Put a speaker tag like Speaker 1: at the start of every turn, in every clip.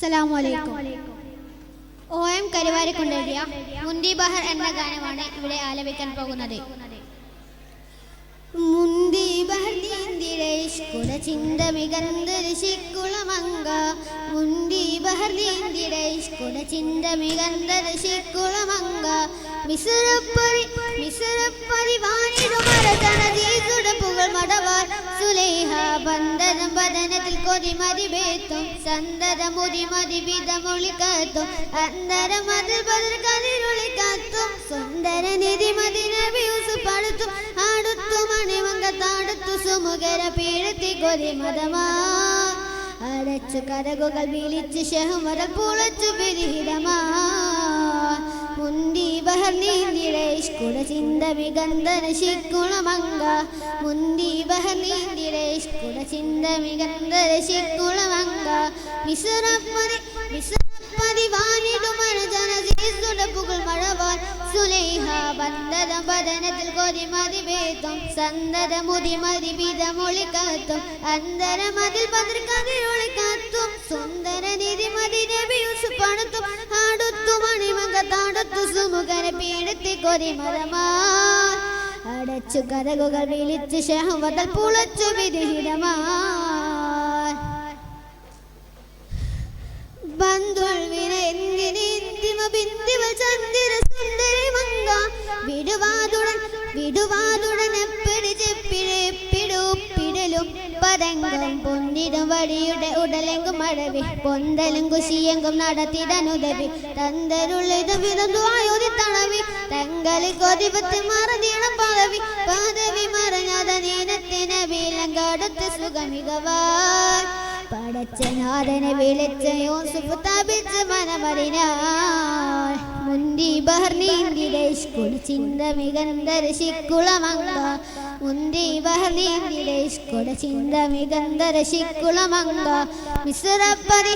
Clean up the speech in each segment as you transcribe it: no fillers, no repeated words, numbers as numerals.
Speaker 1: അസ്സലാമു അലൈക്കും. OM കരുവാരക്കുണ്ടെഴുതിയ മുന്തി ബഹർ എന്ന ഗാനമാണ് ഇവിടെ ആലപിക്കാൻ പോകുന്നത്. മുന്തി ബഹർ നീന്തിടേഷ്കുല ചിന്ത മികന്തരശിക്കുളമങ്ക മുന്തി ബഹർ നീന്തിടേഷ്കുല ചിന്ത മികന്തരശിക്കുളമങ്ക മിസറപ്പരി വാണിടുമരതനജീസുടെ പുകൾ മടവാർ സുലൈഹ ബന്ധനം ബദനത്തിൽ കൊതിമതി ബേത്തും സന്തതമുതി മതി വിധമൊളിക്കത്തും അന്തരമതിൽ ബദർ കതിരൊളിക്കത്തും സുന്ദര നിധി മതിനബി യൂസുഫ് അടുത്തും അടുത്തു മണിമങ്കത്താടുത്തു സുമുഖര പീഴത്തി കൊതി മതമാ അടച്ചു കരകുകൾ വിളിച്ച് ഷഹ്മത പുളച്ചു വിരിഹിതമാ മുന്തി ബഹർ നീന്തിടേഷ്കുല ചിന്ത മികന്തരശിക്കുളമങ്ക മുന്തി ബഹർ നീന്തിടേഷ്കുല ചിന്ത മികന്തരശിക്കുളമങ്ക മിസറപ്പതി വാനിടുമരജനജീസുടെ പുകൾ മഴവാൻ സുലൈഹ ബന്ധനം ബദനത്തിൽ കൊതിമതി വേത്തും സന്തതമുതി മതി വിധമൊളിക്കത്തും അന്തരമതിൽ ബദർ കതിരൊളിക്കത്തും സുന്ദര നിധി മതി നബി യൂസുഫ് അടുത്തും അടുത്തു മണിമങ്കത്താടുത്തു സുമുഖര പീഴത്തി കൊതി മതമാ അടച്ചു കഥകുകൾ വിളിച്ച് ഷഹ്വതൽ പുളച്ചു വിധിഹിതമാ ബന്ധുവിനെ എന്തിനെന്തിമ ബിന്ദിവ ചന്ദ്ര സുന്ദരി മങ്ക വിടുവാതുടൻ എപ്പിടി ചെപ്പിടും പതങ്കം പൊന്നിടും വടിയുടെ ഉടലെങ്കും മഴവി പൊന്തലും കുശിയെങ്കും നടത്തിടനുദവി തന്തരുള്ളിത് വിധു ആയോധി തണവി തങ്ങളിൽ കൊതിപത്ത് മറന്നീണം പദവി മറഞ്ഞത നീനത്തിന് വീലങ്കടുത്ത് സുഖമികവാർ പടച്ചനാഥനെ വിളിച്ച യൂസുഫ് തപിച്ച മനമറിനാൾ മുന്തി ബഹർ നീന്തിടേഷ്കുല ചിന്ത മികന്തരശിക്കുളമങ്ക മുന്തി ബഹർ നീന്തിടേഷ്കുല ചിന്ത മികന്തരശിക്കുളമങ്ക മിസറപ്പരി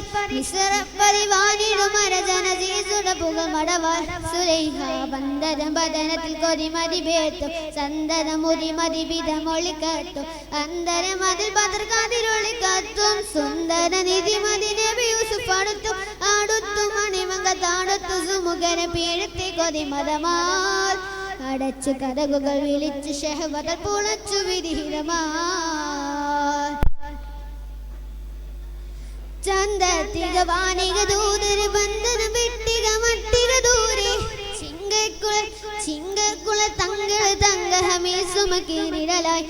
Speaker 1: വാനിടുമരജനജീസുടെ പുകൾ മടവാർ സുലൈഹ ബന്ധനം ബദനത്തിൽ കൊതിമതി ബേത്തും സന്തതമുതി മതി വിധമൊളിക്കത്തും അന്തരമതിൽ ബദർ കതിരൊളിക്കത്തും സുന്ദര നിധി മതി നബി യൂസുഫ് അടുത്തും അടുത്തു മണിമങ്കത്താടുത്തു സുമുഖര പീഴത്തി കൊതി മതമാൽ അടച്ചു കഥകുകൾ വിളിച്ചു ഷഹ്വതൽ പുളച്ചു വിധിഹിതമാൽ ചന്ദത്തിക വാണിക ദൂതര ബന്ധനം വെട്ടിക മട്ടിക ദൂരെ ചിങ്കക്കുള തങ്ക ഹമേ സുമകീരിടലായി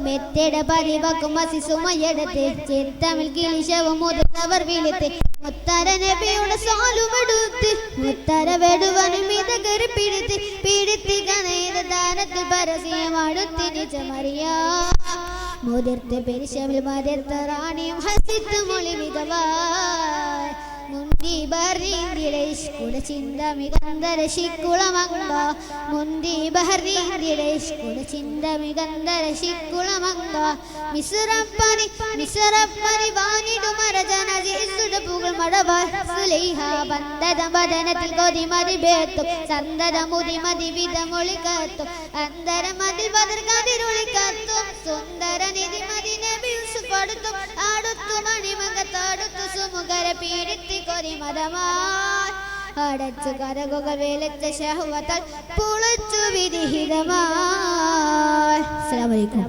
Speaker 1: മെത്തട പരിവക്കും സുമയെടുത്ത് ചിത്തമിൽ കിളിശവും മുതിർന്നവർ വിളിത്ത് മുത്തര നബിയുടെ സാലുമെടുത്ത് മുത്തര വെടുവനും ഇതകര് പിടിത്തി കനയിത താരത്തിൽ പരസ്യമാടുത്തിരിച്ച മറിയാ മുതിർത്ത് പെരിശവിൽ മതിർത്ത റാണിയും ഹസിത്ത് മൊഴി മികവാൻ മുന്തി ബഹർ നീന്തിടേഷ്കുല ചിന്ത മികന്തരശിക്കുളമങ്ക മുന്തി ബഹർ നീന്തിടേഷ്കുല ചിന്ത മികന്തരശിക്കുളമങ്ക മിസറപ്പരി വാനിടുമരജനജീസുടെ പുകൾ മടവാർ സുലൈഹ ബന്ധനം ബദനത്തിൽ കൊതിമതി ബേത്തും സന്തതമുതി മതി വിധമൊളിക്കത്തും അന്തരമതിൽ ബദർ കതിരൊളിക്കത്തും സുന്ദര നിധി മതി നബി യൂസുഫ് അടുത്തും അടുത്തു മണിമങ്കത്താടുത്തു സുമുഖര പീഴത്തി കൊതി മതമാൽ അടച്ചു കരകുകൾ വിളിച്ച ഷഹ്വതൽ പുളച്ചു വിധിഹിതമാൽ. അസ്സലാമു അലൈക്കും.